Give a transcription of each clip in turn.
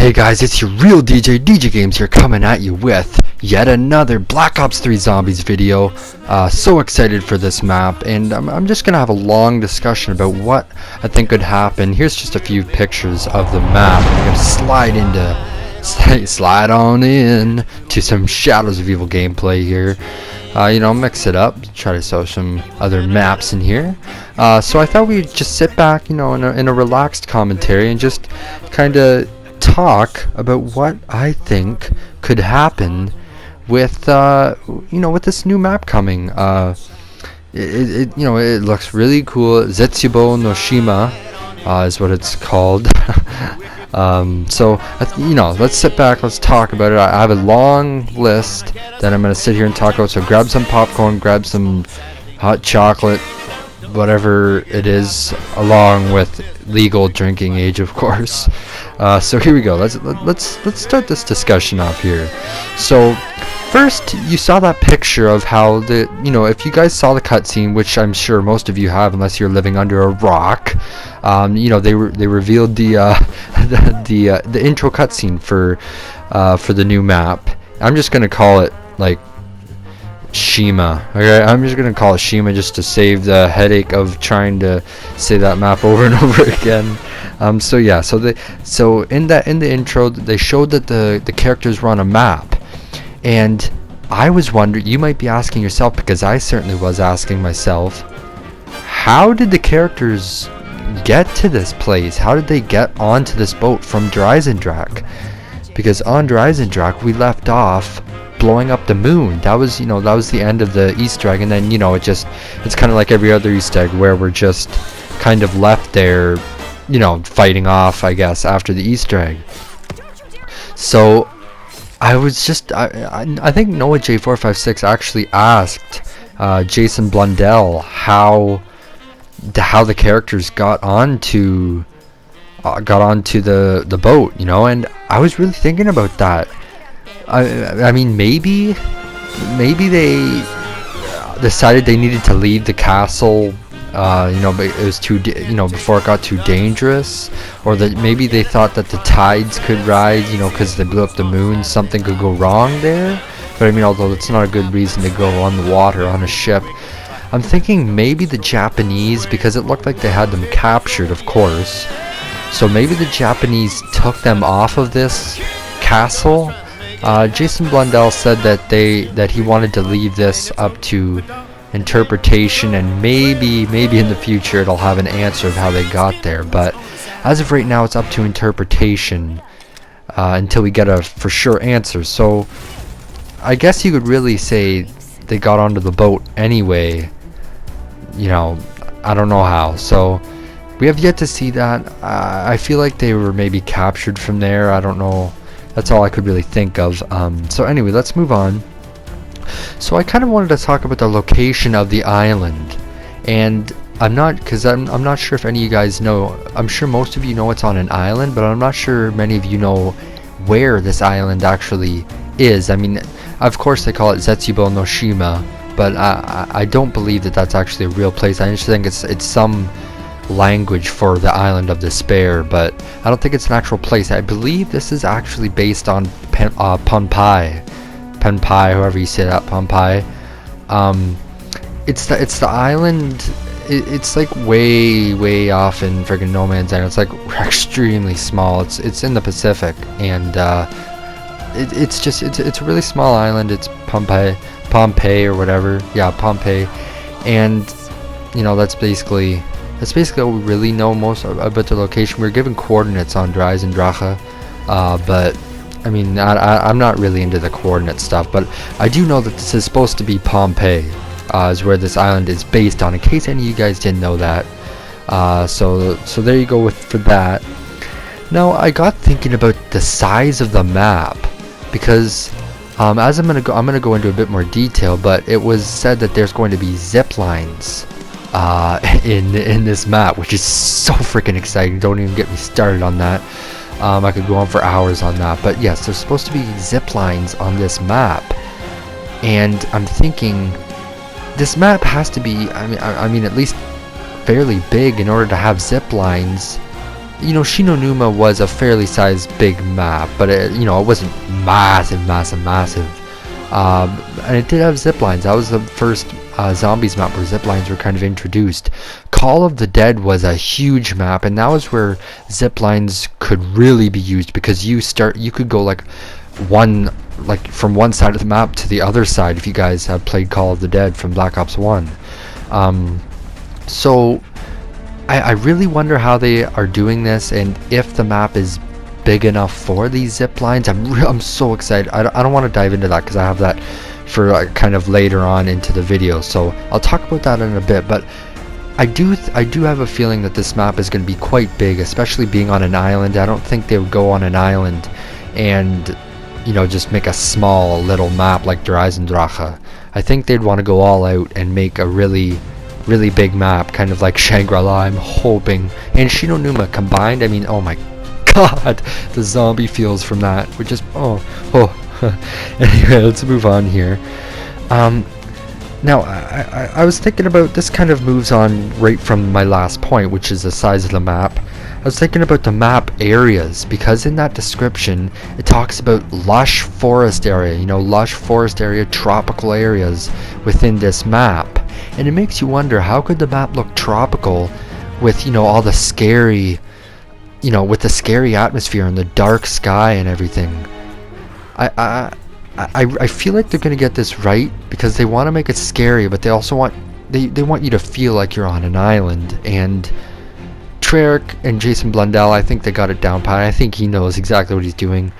Hey guys, it's your real DJ Games here, coming at you with yet another Black Ops 3 Zombies video. So excited for this map, and I'm just gonna have a long discussion about what I think could happen. Here's just a few pictures of the map. I'm gonna slide on in to some Shadows of Evil gameplay here. Mix it up, try to show some other maps in here. So I thought we'd just sit back, in a relaxed commentary and just kind of talk about what I think could happen with with this new map coming. It looks really cool. Zetzubou no Shima is what it's called. Let's sit back, let's talk about it. I have a long list that I'm gonna sit here and talk about, so grab some popcorn, grab some hot chocolate, whatever it is, along with legal drinking age, of course. So here we go. Let's start this discussion off here. So first, you saw that picture of how if you guys saw the cutscene, which I'm sure most of you have, unless you're living under a rock. They revealed the intro cutscene for the new map. I'm just gonna call it like Shima. Okay, I'm just gonna call it Shima just to save the headache of trying to say that map over and over again. So in the intro they showed that the characters were on a map, and I was wondering, you might be asking yourself, because I certainly was asking myself, how did the characters get to this place? How did they get onto this boat from Dreisendrach? Because on Dreisendrach we left off blowing up the moon. That was the end of the Easter egg, and then it's kind of like every other Easter egg where we're just kind of left there, fighting off, I guess, after the Easter egg. So I was just I think Noah J456 actually asked Jason Blundell how the characters got onto the boat, and I was really thinking about that. I mean, maybe they decided they needed to leave the castle, but it was too, before it got too dangerous, or that maybe they thought that the tides could rise, because they blew up the moon, something could go wrong there. But I mean, although it's not a good reason to go on the water on a ship, I'm thinking maybe the Japanese, because it looked like they had them captured, of course. So maybe the Japanese took them off of this castle. Jason Blundell said that he wanted to leave this up to interpretation, and maybe in the future it'll have an answer of how they got there. But as of right now, it's up to interpretation until we get a for sure answer. So I guess you could really say they got onto the boat anyway. I don't know how. So we have yet to see that. I feel like they were maybe captured from there. I don't know. That's all I could really think of. So anyway, let's move on. So I kind of wanted to talk about the location of the island, and I'm not sure if any of you guys know. I'm sure most of you know it's on an island, but I'm not sure many of you know where this island actually is. I mean, of course they call it Zetzubou no Shima, but I don't believe that that's actually a real place. I just think it's some language for the island of despair, but I don't think it's an actual place. I believe this is actually based on Penpai, however you say that, Penpai. It's the island. It's like way off in friggin' no man's land. It's like extremely small. It's in the Pacific, and it's a really small island. It's Pompeii or whatever. Yeah, Pompeii, and that's basically what we really know most about the location. We're given coordinates on Dreisendrache, but I mean, I'm not really into the coordinate stuff, but I do know that this is supposed to be Pompeii, is where this island is based on, in case any of you guys didn't know that. So there you go for that. Now I got thinking about the size of the map, because as I'm gonna go into a bit more detail, but it was said that there's going to be zip lines in this map, which is so freaking exciting. Don't even get me started on that. I could go on for hours on that, but yes, there's supposed to be zip lines on this map, and I'm thinking this map has to be, I mean at least fairly big in order to have zip lines you know, Shinonuma was a fairly sized big map, but it, you know, it wasn't massive. And it did have zip lines. That was the first zombies map where zip lines were kind of introduced. Call of the Dead was a huge map, and that was where zip lines could really be used, because you could go like from one side of the map to the other side, if you guys have played Call of the Dead from Black Ops 1. So I really wonder how they are doing this, and if the map is big enough for these zip lines. I'm so excited. I don't want to dive into that because I have that for kind of later on into the video, so I'll talk about that in a bit. But I do have a feeling that this map is going to be quite big, especially being on an island. I don't think they would go on an island and, you know, just make a small little map like Der Eisendrache. I think they'd want to go all out and make a really big map, kind of like Shangri-La, I'm hoping, and Shinonuma combined. I mean, oh my god, the zombie feels from that, which is anyway, let's move on here. Now I was thinking about this, kind of moves on right from my last point, which is the size of the map. I was thinking about the map areas, because in that description it talks about lush forest area, you know, lush forest area, tropical areas within this map. And it makes you wonder, how could the map look tropical with, you know, all the scary, you know, with the scary atmosphere and the dark sky and everything. I feel like they're gonna get this right, because they want to make it scary, but they also want they want you to feel like you're on an island. And Treyarch and Jason Blundell, I think they got it down pat. I think he knows exactly what he's doing.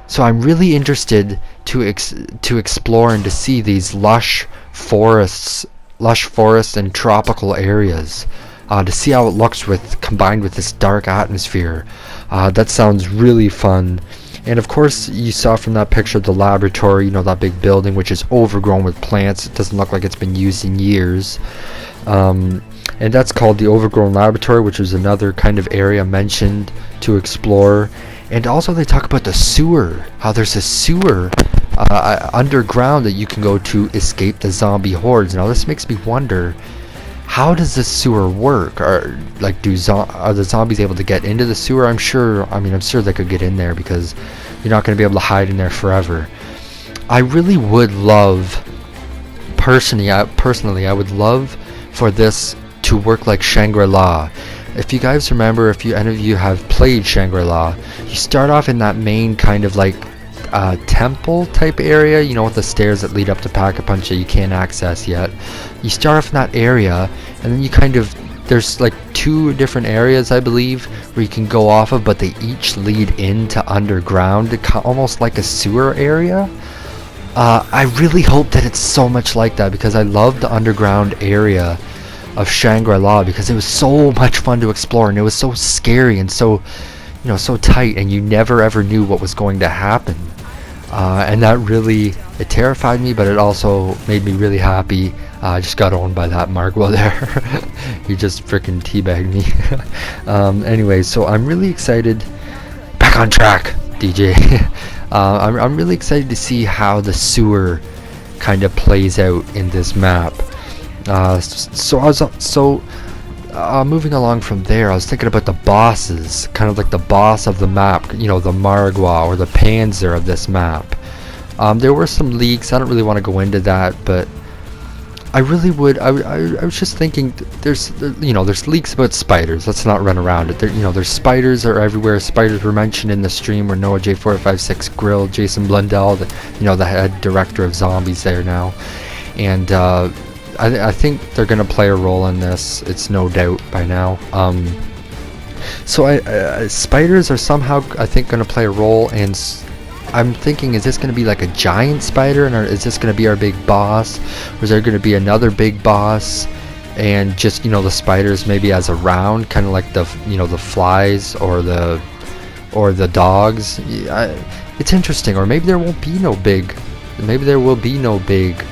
So I'm really interested to explore and to see these lush forests and tropical areas, to see how it looks combined with this dark atmosphere. That sounds really fun. And of course, you saw from that picture the laboratory, you know, that big building which is overgrown with plants. It doesn't look like it's been used in years. And that's called the Overgrown Laboratory, which is another kind of area mentioned to explore. And also they talk about the sewer, how there's a sewer underground that you can go to escape the zombie hordes. Now this makes me wonder, how does this sewer work? Are the zombies able to get into the sewer? I'm sure they could get in there, because you're not going to be able to hide in there forever. I really would love, personally, I would love for this to work like Shangri-La. If you guys remember, if any of you have played Shangri-La, you start off in that main kind of like temple type area, you know, with the stairs that lead up to Pack-a-Punch that you can't access yet. You start off in that area, and then you kind of, there's like 2 different areas, I believe, where you can go off of, but they each lead into underground, almost like a sewer area. I really hope that it's so much like that, because I love the underground area of Shangri-La, because it was so much fun to explore, and it was so scary and so, you know, so tight, and you never ever knew what was going to happen. And that really, it terrified me, but it also made me really happy. I just got owned by that Margwa there. He just freaking teabagged me. Anyway, so I'm really excited. Back on track, DJ. I'm really excited to see how the sewer kind of plays out in this map. Moving along from there, I was thinking about the bosses, kind of like the boss of the map, you know, the Margwa or the Panzer of this map. There were some leaks. I don't really want to go into that, but I really would. I was just thinking, there's leaks about spiders. Let's not run around it. There's spiders are everywhere. Spiders were mentioned in the stream where Noah J456 grilled Jason Blundell, the head director of zombies there now, and I think they're gonna play a role in this. It's no doubt by now. So spiders are somehow, I think, gonna play a role, and I'm thinking, is this gonna be like a giant spider, and is this gonna be our big boss, or is there gonna be another big boss, and just, the spiders maybe as a round, kind of like the the flies or the dogs. It's interesting. Or maybe there won't be no big. Maybe there will be no big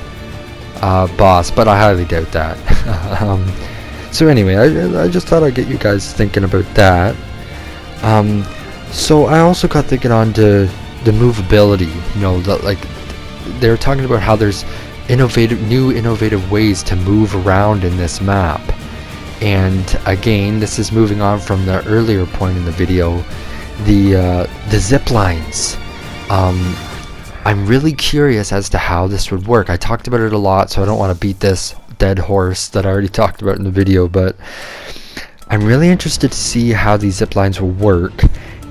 boss, but I highly doubt that. So anyway, I just thought I'd get you guys thinking about that. So I also got thinking on to the movability. They're talking about how there's new innovative ways to move around in this map, And again, this is moving on from the earlier point in the video, the zip lines. I'm really curious as to how this would work. I talked about it a lot, so I don't want to beat this dead horse that I already talked about in the video, but I'm really interested to see how these zip lines will work.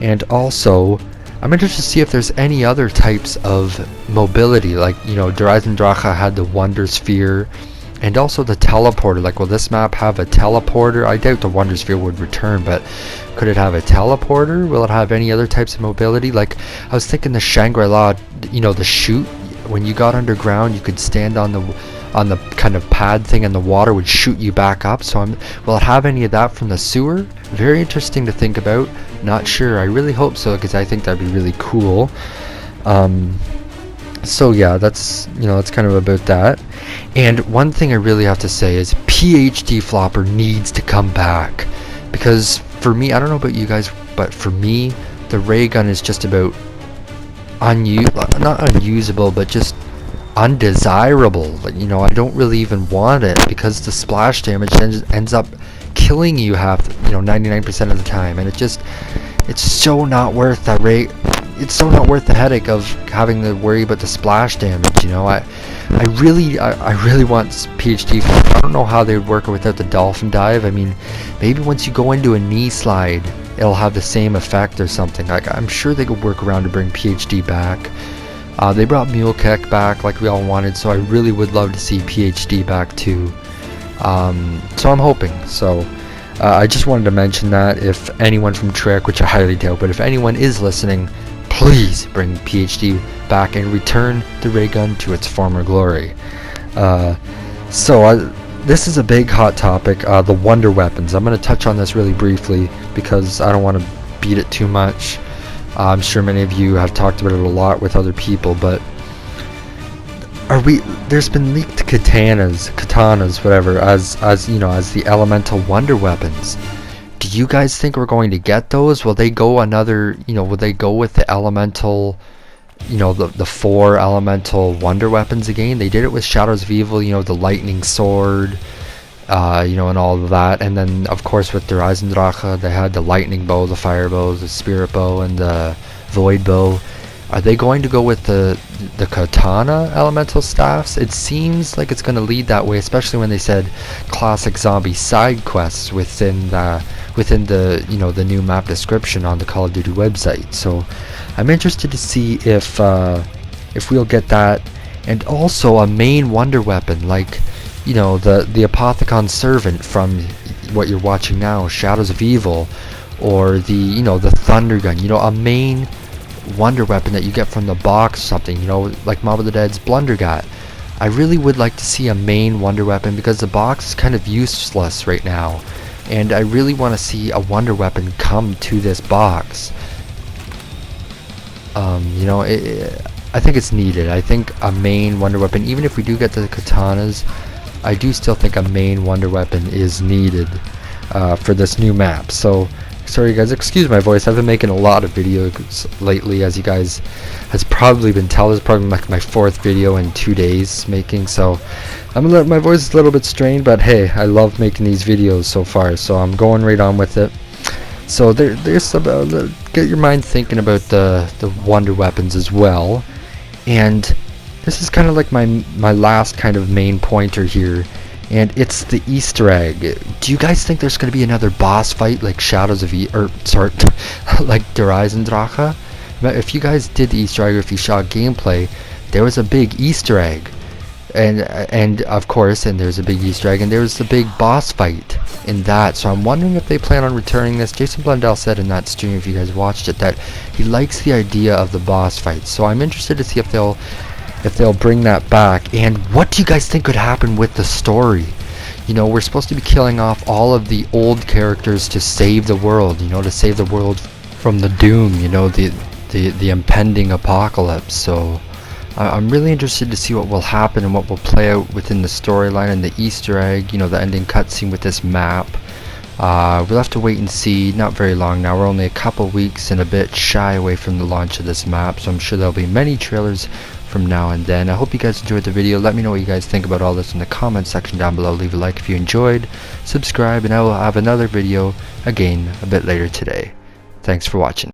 And also, I'm interested to see if there's any other types of mobility, like, you know, Horizon Dracha had the Wonder Sphere, and also the teleporter. Like, will this map have a teleporter? I doubt the Wonder Sphere would return, but could it have a teleporter? Will it have any other types of mobility? Like, I was thinking the Shangri-La, you know, the chute, when you got underground, you could stand on the kind of pad thing and the water would shoot you back up. So will it have any of that from the sewer? Very interesting to think about. Not sure. I really hope so, because I think that'd be really cool. So yeah, that's, you know, that's kind of about that. And one thing I really have to say is PhD Flopper needs to come back, because for me, I don't know about you guys, but for me, the ray gun is just about not unusable, but just undesirable. Like, you know, I don't really even want it, because the splash damage ends up killing you 99% of the time, and it's so not worth that ray. It's so not worth the headache of having to worry about the splash damage. You know, I really want PhD. I don't know how they would work without the dolphin dive. I mean, maybe once you go into a knee slide, it'll have the same effect or something. Like, I'm sure they could work around to bring PhD back. They brought Mule Keck back like we all wanted, so I really would love to see PhD back too. So I'm hoping. So I just wanted to mention that if anyone from Trek, which I highly doubt, but if anyone is listening, please bring PhD back and return the ray gun to its former glory. This is a big hot topic, the wonder weapons. I'm going to touch on this really briefly because I don't want to beat it too much. I'm sure many of you have talked about it a lot with other people, but there's been leaked katanas, whatever, as you know, as the elemental wonder weapons. Do you guys think we're going to get those? Will they go will they go with the elemental, you know, the 4 elemental wonder weapons again? They did it with Shadows of Evil, you know, the lightning sword, you know, and all of that. And then, of course, with the Horizon Dracha, they had the lightning bow, the fire bow, the spirit bow, and the void bow. Are they going to go with the katana elemental staffs? It seems like it's going to lead that way, especially when they said classic zombie side quests within the you know, the new map description on the Call of Duty website. So I'm interested to see if we'll get that, and also a main wonder weapon, like, you know, the Apothicon Servant from what you're watching now, Shadows of Evil, or the, you know, the Thunder Gun, you know, a main wonder weapon that you get from the box, something, you know, like Mob of the Dead's Blundergat. I really would like to see a main wonder weapon, because the box is kind of useless right now, and I really want to see a wonder weapon come to this box. You know, I think it's needed. I think a main wonder weapon, even if we do get the katanas, I do still think a main wonder weapon is needed for this new map. So sorry guys, excuse my voice. I've been making a lot of videos lately, as you guys has probably been telling. It's probably like my 4th video in 2 days making, so my voice is a little bit strained, but hey, I love making these videos so far, so I'm going right on with it. So there's about, get your mind thinking about the wonder weapons as well. And this is kind of like my last kind of main pointer here, and it's the Easter egg. Do you guys think there's going to be another boss fight like Shadows of like Horizon Dracha? If you guys did the Easter egg, or if you saw gameplay, there was a big Easter egg, and of course, and there's a big Easter egg, and there was the big boss fight in that. So I'm wondering if they plan on returning this. Jason Blundell said in that stream, if you guys watched it, that he likes the idea of the boss fight. So I'm interested to see if they'll bring that back. And what do you guys think could happen with the story? You know, we're supposed to be killing off all of the old characters to save the world, you know, to save the world from the doom, you know, the impending apocalypse. So I'm really interested to see what will happen and what will play out within the storyline and the Easter egg, you know, the ending cutscene with this map. We'll have to wait and see. Not very long now. We're only a couple weeks and a bit shy away from the launch of this map, so I'm sure there'll be many trailers from now and then. I hope you guys enjoyed the video. Let me know what you guys think about all this in the comment section down below. Leave a like if you enjoyed, subscribe, and I will have another video again a bit later today. Thanks for watching.